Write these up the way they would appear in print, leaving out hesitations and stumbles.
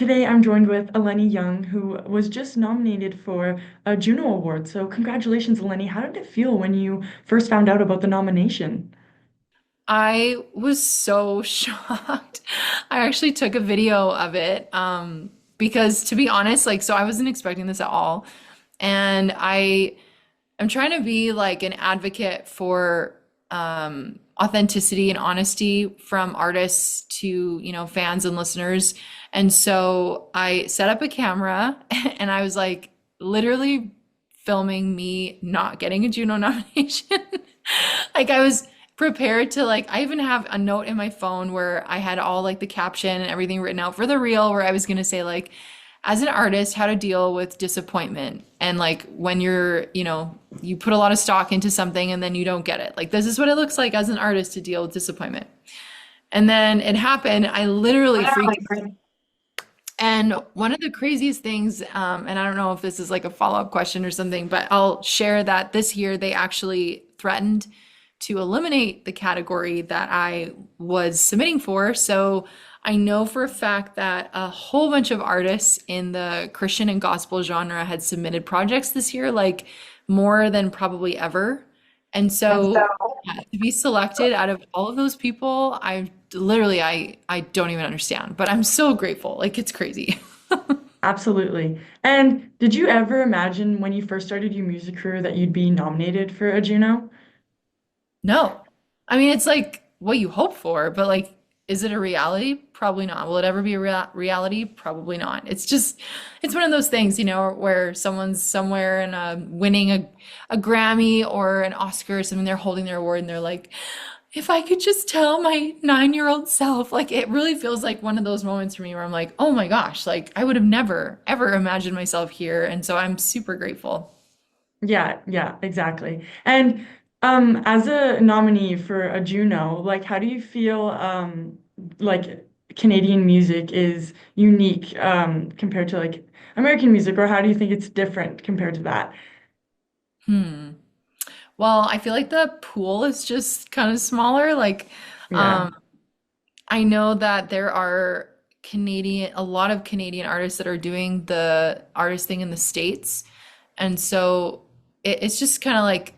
Today I'm joined with Elenee Young, who was just nominated for a Juno Award. So congratulations, Elenee. How did it feel when you first found out about the nomination? I was so shocked. I actually took a video of it because to be honest, so I wasn't expecting this at all. And I'm trying to be like an advocate for authenticity and honesty from artists to, fans and listeners. And so I set up a camera and I was like literally filming me not getting a Juno nomination. Like I was prepared to I even have a note in my phone where I had all like the caption and everything written out for the reel where I was going to say as an artist how to deal with disappointment and when you put a lot of stock into something and then you don't get it. Like this is what it looks like as an artist to deal with disappointment. And then it happened. I literally freaked out. And one of the craziest things, and I don't know if this is like a follow-up question or something, but I'll share that this year they actually threatened to eliminate the category that I was submitting for. So I know for a fact that a whole bunch of artists in the Christian and gospel genre had submitted projects this year, like more than probably ever. And And so so, yeah, to be selected out of all of those people, I don't even understand, but I'm so grateful. Like it's crazy. absolutely. And did you ever imagine when you first started your music career that you'd be nominated for a Juno? No. I mean, it's like what you hope for, but is it a reality? Probably not. Will it ever be a reality? Probably not. It's one of those things, where someone's somewhere and winning a Grammy or an Oscar or something, they're holding their award and they're like, if I could just tell my 9-year-old self, like it really feels like one of those moments for me where I'm like, oh my gosh, like I would have never, ever imagined myself here. And so I'm super grateful. Yeah, yeah, exactly. And as a nominee for a Juno, like how do you feel like Canadian music is unique compared to like American music, or how do you think it's different compared to that? Hmm. Well, I feel like the pool is just kind of smaller. Yeah. I know that there are a lot of Canadian artists that are doing the artist thing in the States. And so it's just kind of like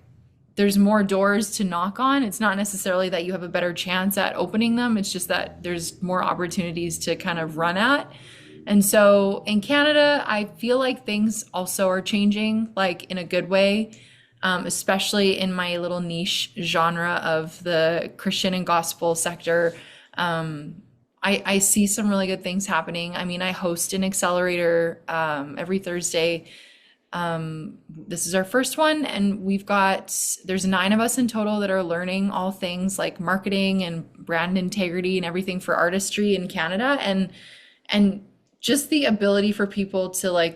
there's more doors to knock on. It's not necessarily that you have a better chance at opening them. It's just that there's more opportunities to kind of run at. And so in Canada, I feel like things also are changing, like in a good way, especially in my little niche genre of the Christian and gospel sector. I see some really good things happening. I mean, I host an accelerator every Thursday. This is our first one, and there's 9 of us in total that are learning all things like marketing and brand integrity and everything for artistry in Canada. And just the ability for people to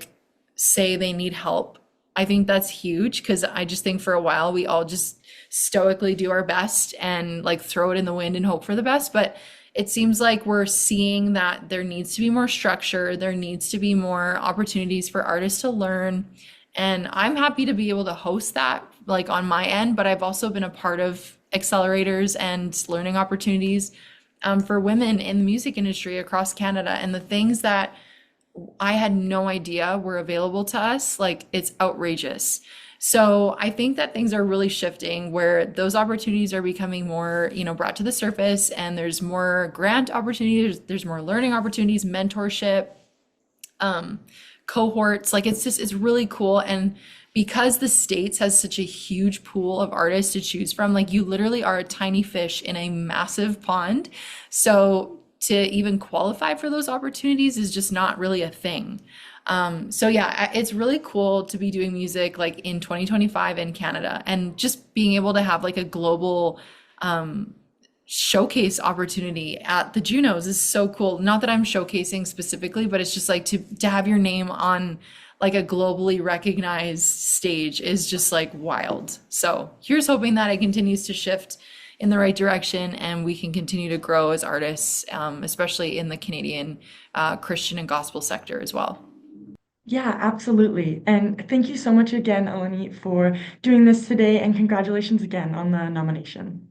say they need help. I think that's huge because I just think for a while we all just stoically do our best and throw it in the wind and hope for the best. But it seems like we're seeing that there needs to be more structure, there needs to be more opportunities for artists to learn. And I'm happy to be able to host that on my end, but I've also been a part of accelerators and learning opportunities for women in the music industry across Canada. And the things that I had no idea were available to us. Like it's outrageous. So I think that things are really shifting where those opportunities are becoming more, brought to the surface and there's more grant opportunities, there's more learning opportunities, mentorship, um, cohorts. Like it's really cool. And because the States has such a huge pool of artists to choose from, like you literally are a tiny fish in a massive pond. So to even qualify for those opportunities is just not really a thing. So yeah, it's really cool to be doing music in 2025 in Canada and just being able to have a global showcase opportunity at the Junos is so cool. Not that I'm showcasing specifically, but it's just to have your name on a globally recognized stage is just wild. So here's hoping that it continues to shift in the right direction and we can continue to grow as artists, especially in the Canadian Christian and gospel sector as well. Yeah, absolutely. And thank you so much again, Elenee, for doing this today, and congratulations again on the nomination.